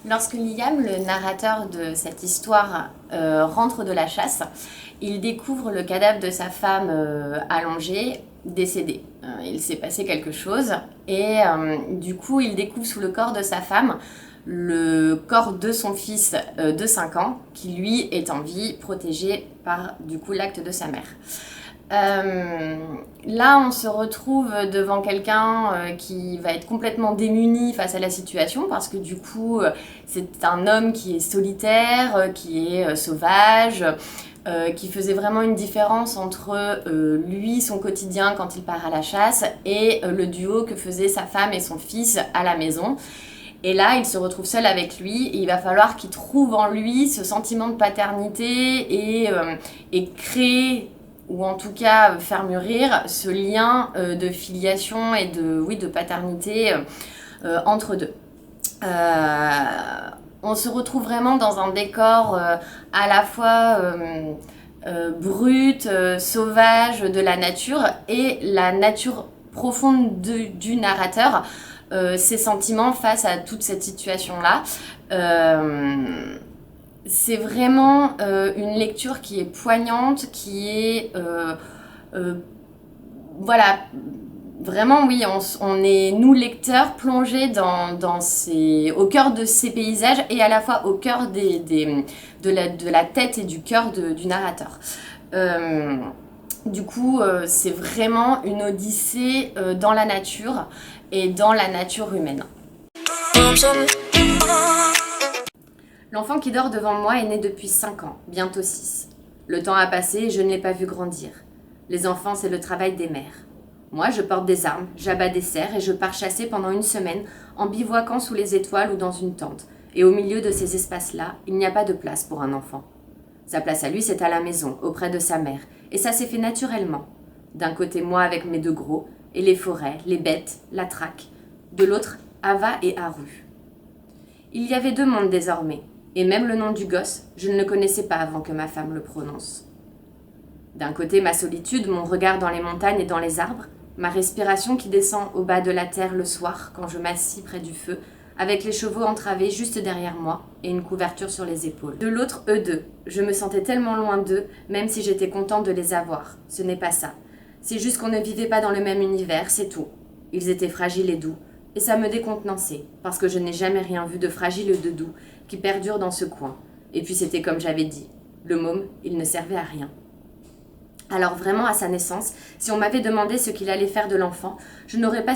Lorsque Liam, le narrateur de cette histoire, rentre de la chasse, il découvre le cadavre de sa femme allongée, décédée. Il s'est passé quelque chose et du coup il découvre sous le corps de sa femme le corps de son fils de 5 ans qui lui est en vie, protégé par du coup l'acte de sa mère. Là, on se retrouve devant quelqu'un qui va être complètement démuni face à la situation parce que du coup, c'est un homme qui est solitaire, qui est sauvage, qui faisait vraiment une différence entre lui, son quotidien quand il part à la chasse, et le duo que faisaient sa femme et son fils à la maison. Et là, il se retrouve seul avec lui et il va falloir qu'il trouve en lui ce sentiment de paternité et créer ou en tout cas faire mûrir ce lien de filiation et de paternité entre deux. On se retrouve vraiment dans un décor à la fois brut, sauvage de la nature et la nature profonde du narrateur, ses sentiments face à toute cette situation-là. C'est vraiment une lecture qui est poignante, qui est... voilà, vraiment oui, on est, nous lecteurs, plongés au cœur de ces paysages et à la fois au cœur de la tête et du cœur du narrateur. Du coup, c'est vraiment une odyssée dans la nature et dans la nature humaine. L'enfant qui dort devant moi est né depuis 5 ans, bientôt 6. Le temps a passé et je ne l'ai pas vu grandir. Les enfants, c'est le travail des mères. Moi, je porte des armes, j'abats des cerfs et je pars chasser pendant une semaine en bivouaquant sous les étoiles ou dans une tente. Et au milieu de ces espaces-là, il n'y a pas de place pour un enfant. Sa place à lui, c'est à la maison, auprès de sa mère. Et ça s'est fait naturellement. D'un côté, moi avec mes 2 gros, et les forêts, les bêtes, la traque. De l'autre, Ava et Haru. Il y avait 2 mondes désormais. Et même le nom du gosse, je ne le connaissais pas avant que ma femme le prononce. D'un côté, ma solitude, mon regard dans les montagnes et dans les arbres, ma respiration qui descend au bas de la terre le soir quand je m'assis près du feu, avec les chevaux entravés juste derrière moi et une couverture sur les épaules. De l'autre, eux 2. Je me sentais tellement loin d'eux, même si j'étais contente de les avoir. Ce n'est pas ça. C'est juste qu'on ne vivait pas dans le même univers, c'est tout. Ils étaient fragiles et doux, et ça me décontenançait, parce que je n'ai jamais rien vu de fragile et de doux qui perdure dans ce coin. Et puis c'était comme j'avais dit, le môme, il ne servait à rien. Alors vraiment, à sa naissance, si on m'avait demandé ce qu'il allait faire de l'enfant, je n'aurais pas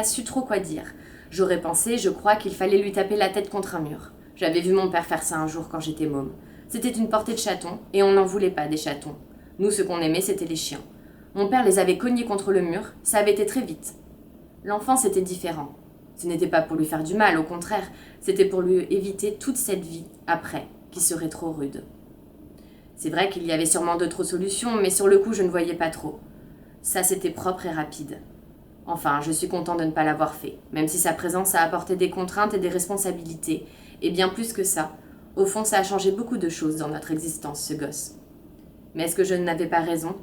su trop quoi dire. J'aurais pensé, je crois, qu'il fallait lui taper la tête contre un mur. J'avais vu mon père faire ça un jour quand j'étais môme. C'était une portée de chatons, et on n'en voulait pas des chatons. Nous, ce qu'on aimait, c'était les chiens. Mon père les avait cognés contre le mur, ça avait été très vite. L'enfant, c'était différent. Ce n'était pas pour lui faire du mal, au contraire, c'était pour lui éviter toute cette vie, après, qui serait trop rude. C'est vrai qu'il y avait sûrement d'autres solutions, mais sur le coup, je ne voyais pas trop. Ça, c'était propre et rapide. Enfin, je suis content de ne pas l'avoir fait, même si sa présence a apporté des contraintes et des responsabilités, et bien plus que ça. Au fond, ça a changé beaucoup de choses dans notre existence, ce gosse. Mais est-ce que je n'avais pas raison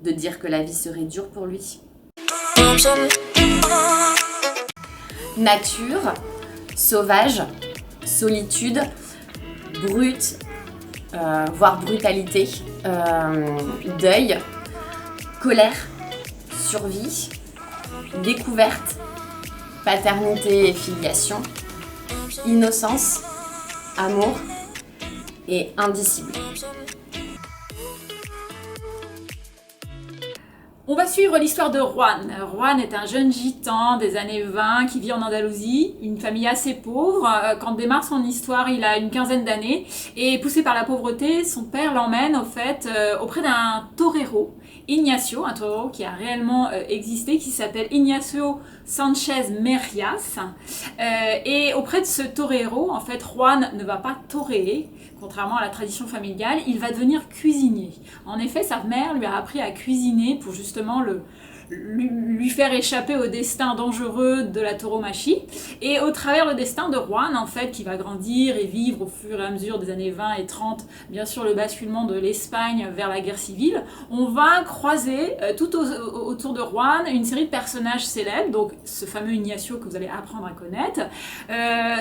de dire que la vie serait dure pour lui ? Nature, sauvage, solitude, brute, voire brutalité, deuil, colère, survie, découverte, paternité et filiation, innocence, amour et indicible. On va suivre l'histoire de Juan. Juan est un jeune gitan des années 20 qui vit en Andalousie, une famille assez pauvre. Quand démarre son histoire, il a une quinzaine d'années et poussé par la pauvreté, son père l'emmène au fait auprès d'un torero, Ignacio, un torero qui a réellement existé, qui s'appelle Ignacio Sanchez Merias. Et auprès de ce torero, en fait, Juan ne va pas toréer, contrairement à la tradition familiale, il va devenir cuisinier. En effet, sa mère lui a appris à cuisiner pour justement lui faire échapper au destin dangereux de la tauromachie. Et au travers le destin de Juan, en fait, qui va grandir et vivre au fur et à mesure des années 20 et 30, bien sûr le basculement de l'Espagne vers la guerre civile, on va croiser tout autour de Juan une série de personnages célèbres, donc ce fameux Ignacio que vous allez apprendre à connaître,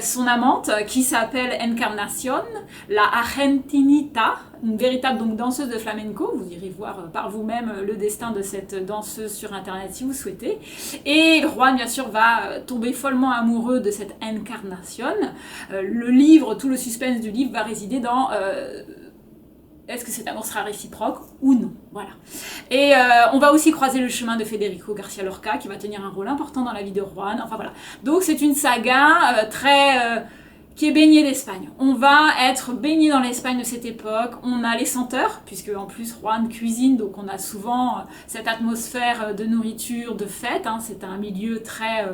son amante qui s'appelle Encarnación, la Argentinita, une véritable donc danseuse de flamenco, vous irez voir par vous-même le destin de cette danseuse sur internet si vous souhaitez, et Juan bien sûr va tomber follement amoureux de cette Encarnación. Le livre, tout le suspense du livre va résider dans est-ce que cet amour sera réciproque ou non, voilà. Et on va aussi croiser le chemin de Federico García Lorca qui va tenir un rôle important dans la vie de Juan, enfin voilà. Donc c'est une saga qui est baignée d'Espagne. On va être baigné dans l'Espagne de cette époque. On a les senteurs, puisque en plus Juan cuisine, donc on a souvent cette atmosphère de nourriture, de fête. Hein. C'est un milieu très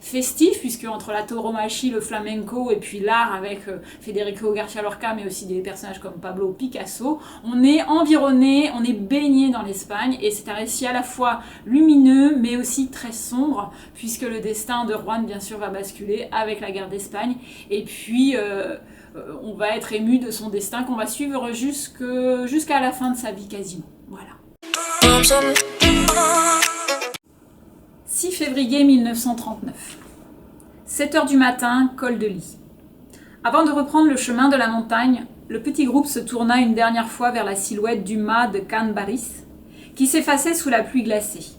festif, puisque entre la tauromachie, le flamenco et puis l'art avec Federico García Lorca, mais aussi des personnages comme Pablo Picasso, on est environné, on est baigné dans l'Espagne, et c'est un récit à la fois lumineux, mais aussi très sombre, puisque le destin de Juan, bien sûr, va basculer avec la guerre d'Espagne, et puis on va être ému de son destin qu'on va suivre jusqu'à la fin de sa vie quasiment. Voilà. 6 février 1939. 7h du matin, col de Ly. Avant de reprendre le chemin de la montagne, le petit groupe se tourna une dernière fois vers la silhouette du mât de Can Barris, qui s'effaçait sous la pluie glacée.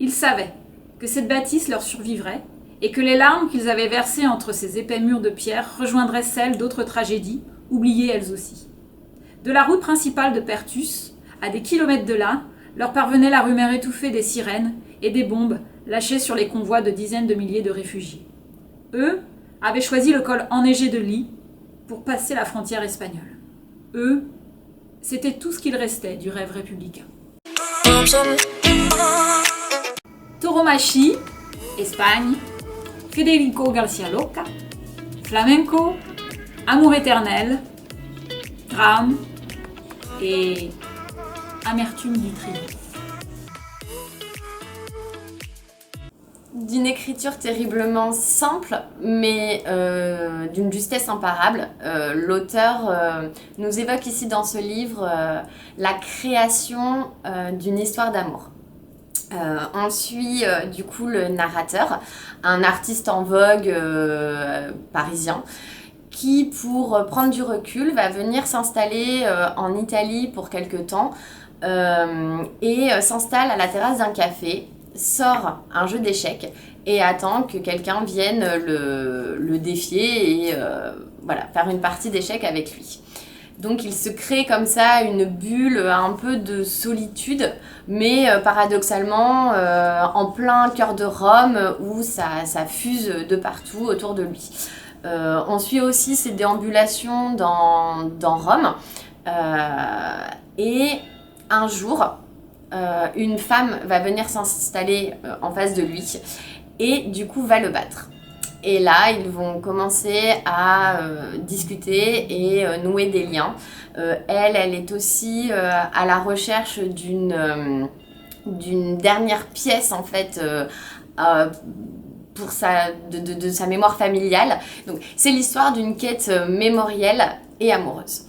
Ils savaient que cette bâtisse leur survivrait, et que les larmes qu'ils avaient versées entre ces épais murs de pierre rejoindraient celles d'autres tragédies, oubliées elles aussi. De la route principale de Pertus, à des kilomètres de là, leur parvenait la rumeur étouffée des sirènes et des bombes lâchées sur les convois de dizaines de milliers de réfugiés. Eux avaient choisi le col enneigé de Ly pour passer la frontière espagnole. Eux, c'était tout ce qu'il restait du rêve républicain. Tauromachie, Espagne, Federico García Lorca, flamenco, amour éternel, drame et amertume du triomphe. D'une écriture terriblement simple, mais d'une justesse imparable, l'auteur nous évoque ici dans ce livre la création d'une histoire d'amour. On suit du coup le narrateur, un artiste en vogue parisien, qui pour prendre du recul va venir s'installer en Italie pour quelque temps et s'installe à la terrasse d'un café, sort un jeu d'échecs et attend que quelqu'un vienne le défier et voilà, faire une partie d'échecs avec lui. Donc il se crée comme ça une bulle un peu de solitude, mais paradoxalement en plein cœur de Rome où ça fuse de partout autour de lui. On suit aussi ses déambulations dans Rome et un jour une femme va venir s'installer en face de lui et du coup va le battre. Et là, ils vont commencer à discuter et nouer des liens. Elle est aussi à la recherche d'une dernière pièce, en fait, pour de sa mémoire familiale. Donc, c'est l'histoire d'une quête mémorielle et amoureuse.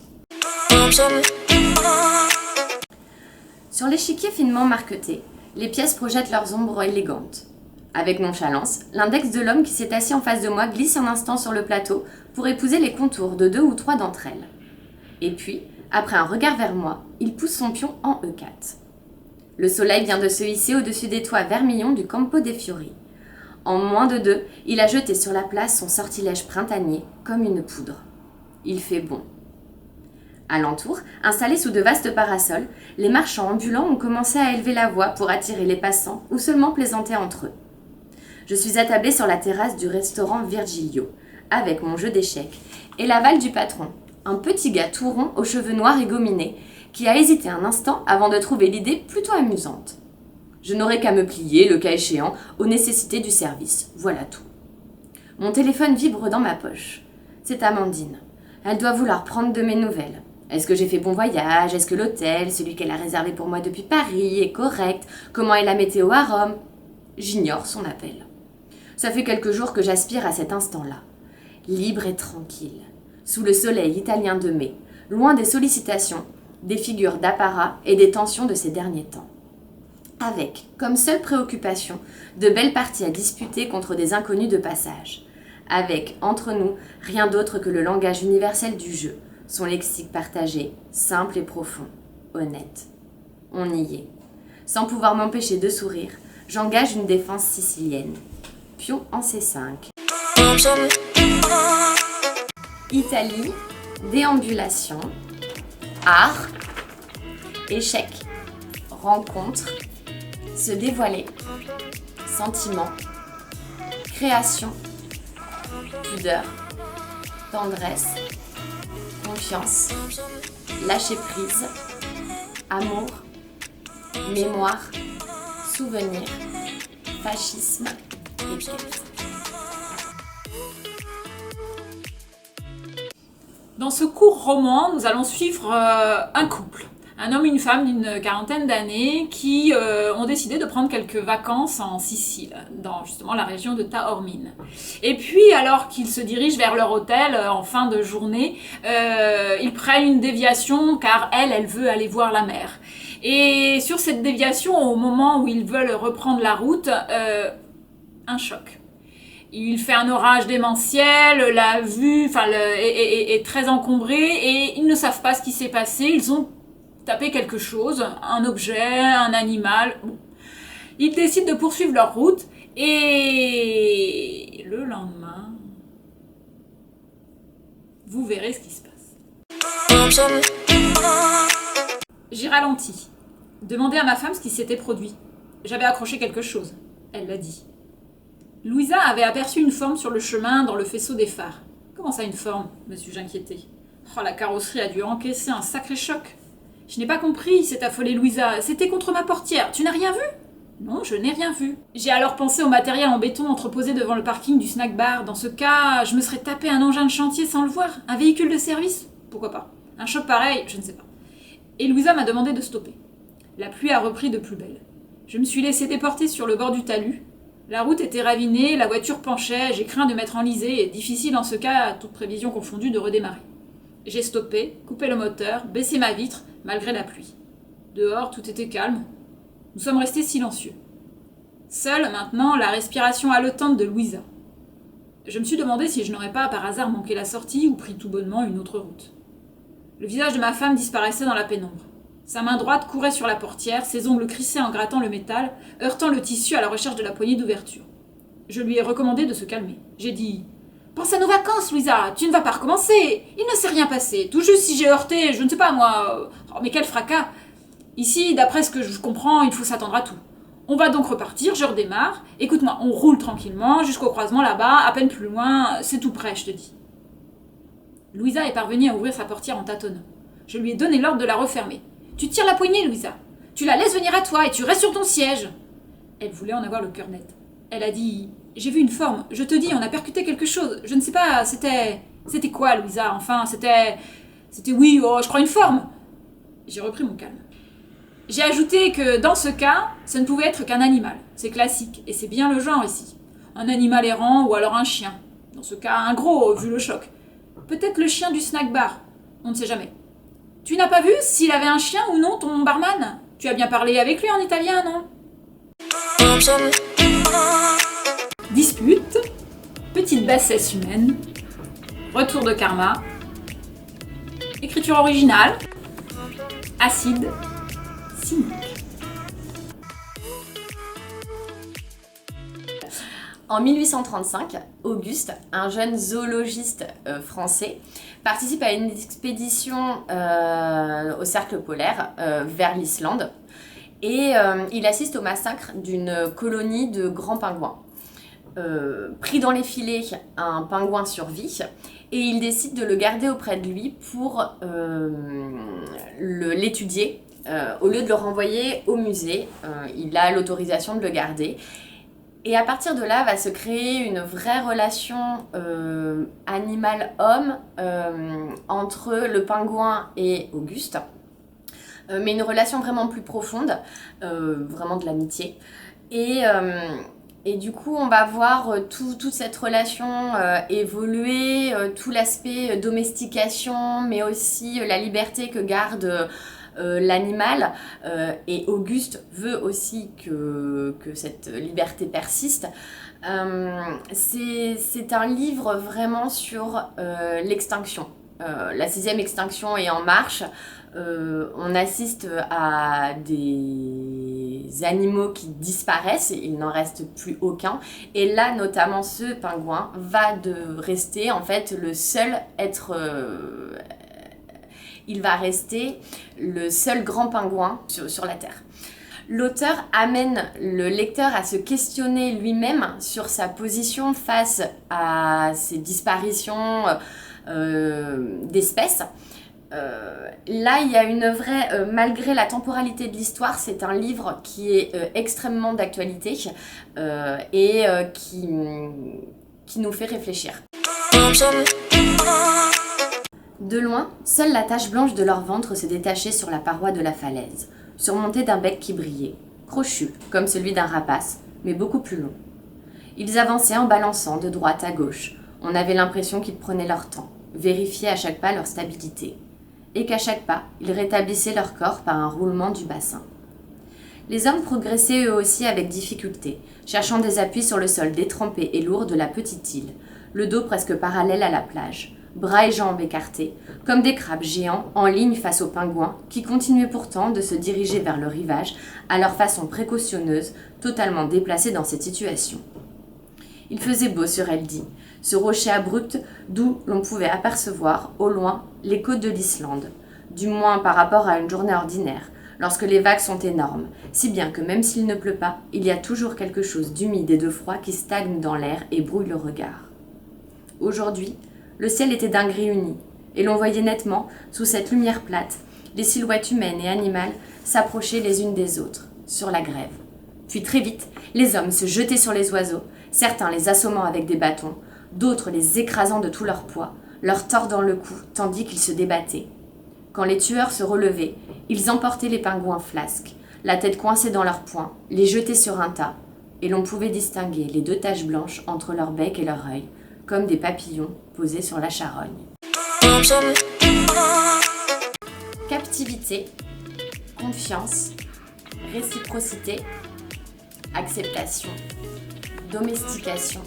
Sur l'échiquier finement marqueté, les pièces projettent leurs ombres élégantes. Avec nonchalance, l'index de l'homme qui s'est assis en face de moi glisse un instant sur le plateau pour épouser les contours de 2 ou 3 d'entre elles. Et puis, après un regard vers moi, il pousse son pion en E4. Le soleil vient de se hisser au-dessus des toits vermillons du Campo dei Fiori. En moins de 2, il a jeté sur la place son sortilège printanier comme une poudre. Il fait bon. Alentour, installés sous de vastes parasols, les marchands ambulants ont commencé à élever la voix pour attirer les passants ou seulement plaisanter entre eux. Je suis attablée sur la terrasse du restaurant Virgilio, avec mon jeu d'échecs, et l'aval du patron, un petit gars tout rond aux cheveux noirs et gominés, qui a hésité un instant avant de trouver l'idée plutôt amusante. Je n'aurais qu'à me plier, le cas échéant, aux nécessités du service, voilà tout. Mon téléphone vibre dans ma poche. C'est Amandine. Elle doit vouloir prendre de mes nouvelles. Est-ce que j'ai fait bon voyage? Est-ce que l'hôtel, celui qu'elle a réservé pour moi depuis Paris, est correct? Comment est la météo à Rome? J'ignore son appel. Ça fait quelques jours que j'aspire à cet instant-là, libre et tranquille, sous le soleil italien de mai, loin des sollicitations, des figures d'apparat et des tensions de ces derniers temps. Avec, comme seule préoccupation, de belles parties à disputer contre des inconnus de passage. Avec, entre nous, rien d'autre que le langage universel du jeu, son lexique partagé, simple et profond, honnête. On y est. Sans pouvoir m'empêcher de sourire, j'engage une défense sicilienne. Pion en C5. Italie, déambulation, art, échec, rencontre, se dévoiler, sentiment, création, pudeur, tendresse, confiance, lâcher prise, amour, mémoire, souvenir, fascisme et quête. Dans ce court roman, nous allons suivre un couple. Un homme et une femme d'une quarantaine d'années qui ont décidé de prendre quelques vacances en Sicile, dans justement la région de Taormine. Et puis, alors qu'ils se dirigent vers leur hôtel en fin de journée, ils prennent une déviation car elle veut aller voir la mer. Et sur cette déviation, au moment où ils veulent reprendre la route, un choc. Il fait un orage démentiel, la vue est très encombrée et ils ne savent pas ce qui s'est passé. Ils ont tapé quelque chose, un objet, un animal. Bon. Ils décident de poursuivre leur route et le lendemain, vous verrez ce qui se passe. J'ai ralenti. Demandé à ma femme ce qui s'était produit. J'avais accroché quelque chose. Elle l'a dit. Louisa avait aperçu une forme sur le chemin dans le faisceau des phares. Comment ça, une forme? Me suis-je inquiétée. Oh, la carrosserie a dû encaisser un sacré choc. Je n'ai pas compris, s'est affolée Louisa. C'était contre ma portière. Tu n'as rien vu? Non, je n'ai rien vu. J'ai alors pensé au matériel en béton entreposé devant le parking du snack bar. Dans ce cas, je me serais tapé un engin de chantier sans le voir. Un véhicule de service? Pourquoi pas? Un choc pareil, je ne sais pas. Et Louisa m'a demandé de stopper. La pluie a repris de plus belle. Je me suis laissée déporter sur le bord du talus. La route était ravinée, la voiture penchait, j'ai craint de m'être enlisée et difficile en ce cas, toute prévision confondue, de redémarrer. J'ai stoppé, coupé le moteur, baissé ma vitre, malgré la pluie. Dehors, tout était calme. Nous sommes restés silencieux. Seule, maintenant, la respiration haletante de Louisa. Je me suis demandé si je n'aurais pas par hasard manqué la sortie ou pris tout bonnement une autre route. Le visage de ma femme disparaissait dans la pénombre. Sa main droite courait sur la portière, ses ongles crissaient en grattant le métal, heurtant le tissu à la recherche de la poignée d'ouverture. Je lui ai recommandé de se calmer. J'ai dit « Pense à nos vacances, Louisa, tu ne vas pas recommencer. Il ne s'est rien passé. Tout juste si j'ai heurté, je ne sais pas moi. Oh, mais quel fracas. Ici, d'après ce que je comprends, il faut s'attendre à tout. On va donc repartir, je redémarre. Écoute-moi, on roule tranquillement jusqu'au croisement là-bas, à peine plus loin, c'est tout près, je te dis. » Louisa est parvenue à ouvrir sa portière en tâtonnant. Je lui ai donné l'ordre de la refermer. Tu tires la poignée, Louisa. Tu la laisses venir à toi et tu restes sur ton siège. Elle voulait en avoir le cœur net. Elle a dit « J'ai vu une forme. Je te dis, on a percuté quelque chose. Je ne sais pas, c'était... C'était quoi, Louisa? Enfin, c'était... oui, oh, je crois une forme. » J'ai repris mon calme. J'ai ajouté que, dans ce cas, ça ne pouvait être qu'un animal. C'est classique, et c'est bien le genre ici. Un animal errant ou alors un chien. Dans ce cas, un gros, vu le choc. Peut-être le chien du snack bar. On ne sait jamais. Tu n'as pas vu s'il avait un chien ou non, ton barman? Tu as bien parlé avec lui en italien, non? Dispute, petite bassesse humaine, retour de karma, écriture originale, acide, cynique. En 1835, Auguste, un jeune zoologiste français, participe à une expédition au cercle polaire vers l'Islande et il assiste au massacre d'une colonie de grands pingouins. Pris dans les filets, un pingouin survit et il décide de le garder auprès de lui pour l'étudier au lieu de le renvoyer au musée. Il a l'autorisation de le garder. Et à partir de là, va se créer une vraie relation animal-homme entre le pingouin et Auguste. Mais une relation vraiment plus profonde, vraiment de l'amitié. Et du coup, on va voir toute cette relation évoluer, tout l'aspect domestication, mais aussi la liberté que garde l'animal. Et Auguste veut aussi que cette liberté persiste. C'est un livre vraiment sur l'extinction. La 6e extinction est en marche. On assiste à des animaux qui disparaissent, il n'en reste plus aucun. Et là, notamment, ce pingouin va rester en fait le seul être... il va rester le seul grand pingouin sur la Terre. L'auteur amène le lecteur à se questionner lui-même sur sa position face à ces disparitions d'espèces. Là, il y a une vraie... malgré la temporalité de l'histoire, c'est un livre qui est extrêmement d'actualité et qui nous fait réfléchir. De loin, seule la tache blanche de leur ventre se détachait sur la paroi de la falaise, surmontée d'un bec qui brillait, crochu, comme celui d'un rapace, mais beaucoup plus long. Ils avançaient en balançant de droite à gauche. On avait l'impression qu'ils prenaient leur temps, vérifiaient à chaque pas leur stabilité, et qu'à chaque pas, ils rétablissaient leur corps par un roulement du bassin. Les hommes progressaient eux aussi avec difficulté, cherchant des appuis sur le sol détrempé et lourd de la petite île, le dos presque parallèle à la plage, bras et jambes écartés, comme des crabes géants en ligne face aux pingouins qui continuaient pourtant de se diriger vers le rivage à leur façon précautionneuse, totalement déplacée dans cette situation. Il faisait beau sur Eldey, ce rocher abrupt d'où l'on pouvait apercevoir, au loin, les côtes de l'Islande, du moins par rapport à une journée ordinaire, lorsque les vagues sont énormes, si bien que même s'il ne pleut pas, il y a toujours quelque chose d'humide et de froid qui stagne dans l'air et brouille le regard. Aujourd'hui, le ciel était d'un gris uni, et l'on voyait nettement, sous cette lumière plate, les silhouettes humaines et animales s'approcher les unes des autres, sur la grève. Puis très vite, les hommes se jetaient sur les oiseaux, certains les assommant avec des bâtons, d'autres les écrasant de tout leur poids, leur tordant le cou tandis qu'ils se débattaient. Quand les tueurs se relevaient, ils emportaient les pingouins flasques, la tête coincée dans leurs poings, les jetaient sur un tas, et l'on pouvait distinguer les 2 taches blanches entre leur bec et leur œil, comme des papillons posés sur la charogne. Captivité, confiance, réciprocité, acceptation, domestication,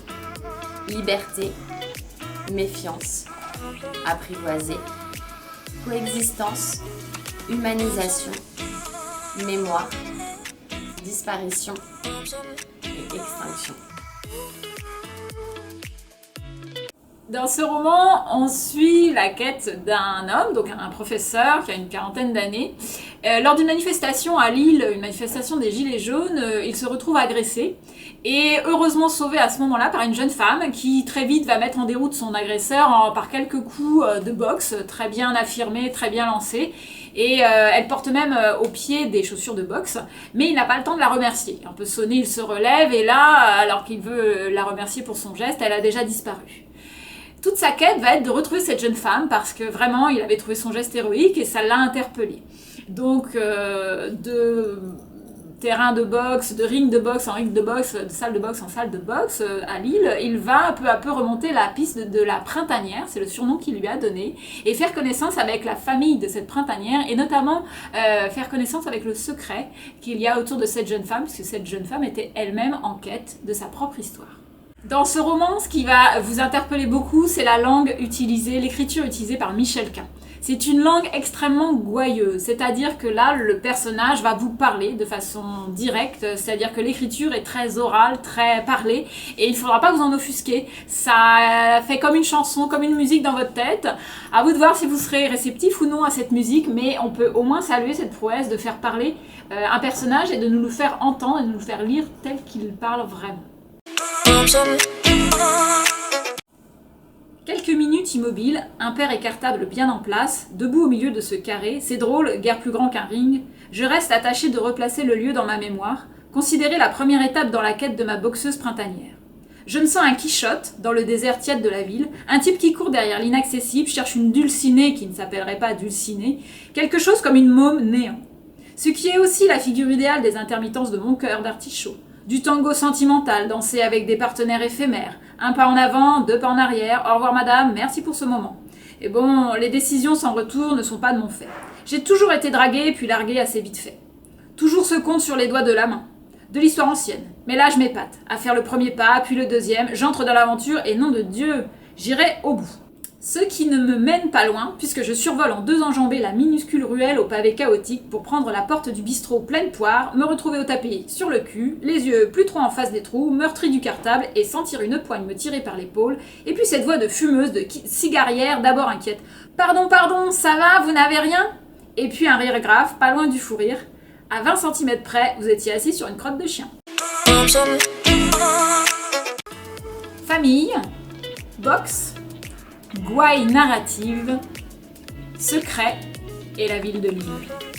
liberté, méfiance, apprivoiser, coexistence, humanisation, mémoire, disparition et extinction. Dans ce roman, on suit la quête d'un homme, donc un professeur qui a une 40aine d'années. Lors d'une manifestation à Lille, une manifestation des Gilets jaunes, il se retrouve agressé et heureusement sauvé à ce moment-là par une jeune femme qui très vite va mettre en déroute son agresseur par quelques coups de boxe très bien affirmés, très bien lancés. Et elle porte même au pied des chaussures de boxe, mais il n'a pas le temps de la remercier. Un peu sonné, il se relève et là, alors qu'il veut la remercier pour son geste, elle a déjà disparu. Toute sa quête va être de retrouver cette jeune femme parce que vraiment il avait trouvé son geste héroïque et ça l'a interpellé. Donc de terrain de boxe, de ring de boxe en ring de boxe, de salle de boxe en salle de boxe à Lille, il va peu à peu remonter la piste de la printanière, c'est le surnom qu'il lui a donné, et faire connaissance avec la famille de cette printanière et notamment faire connaissance avec le secret qu'il y a autour de cette jeune femme, puisque cette jeune femme était elle-même en quête de sa propre histoire. Dans ce roman, ce qui va vous interpeller beaucoup, c'est la langue utilisée, l'écriture utilisée par Michel Quint. C'est une langue extrêmement gouailleuse, c'est-à-dire que là, le personnage va vous parler de façon directe, c'est-à-dire que l'écriture est très orale, très parlée, et il ne faudra pas vous en offusquer. Ça fait comme une chanson, comme une musique dans votre tête. À vous de voir si vous serez réceptif ou non à cette musique, mais on peut au moins saluer cette prouesse de faire parler un personnage et de nous le faire entendre et de nous le faire lire tel qu'il parle vraiment. Quelques minutes immobiles, un père écartable bien en place, debout au milieu de ce carré, c'est drôle, guère plus grand qu'un ring, je reste attaché de replacer le lieu dans ma mémoire, Considérez la première étape dans la quête de ma boxeuse printanière. Je me sens un Quichotte dans le désert tiède de la ville, un type qui court derrière l'inaccessible, cherche une dulcinée qui ne s'appellerait pas dulcinée, quelque chose comme une môme néant. Ce qui est aussi la figure idéale des intermittences de mon cœur d'artichaut. Du tango sentimental, dansé avec des partenaires éphémères. Un pas en avant, 2 pas en arrière, au revoir madame, merci pour ce moment. Et bon, les décisions sans retour ne sont pas de mon fait. J'ai toujours été draguée puis larguée assez vite fait. Toujours ce compte sur les doigts de la main. De l'histoire ancienne. Mais là, je m'épate. À faire le premier pas, puis le deuxième, j'entre dans l'aventure et nom de Dieu, j'irai au bout. Ce qui ne me mène pas loin, puisque je survole en 2 enjambées la minuscule ruelle au pavé chaotique pour prendre la porte du bistrot pleine poire, me retrouver au tapis sur le cul, les yeux plus trop en face des trous, meurtri du cartable et sentir une poigne me tirer par l'épaule, et puis cette voix de fumeuse, de cigarière, d'abord inquiète. Pardon, ça va, vous n'avez rien ? Et puis un rire grave, pas loin du fou rire. À 20 cm près, vous étiez assis sur une crotte de chien. Famille, boxe, gouaille narrative, secret et la ville de Lille.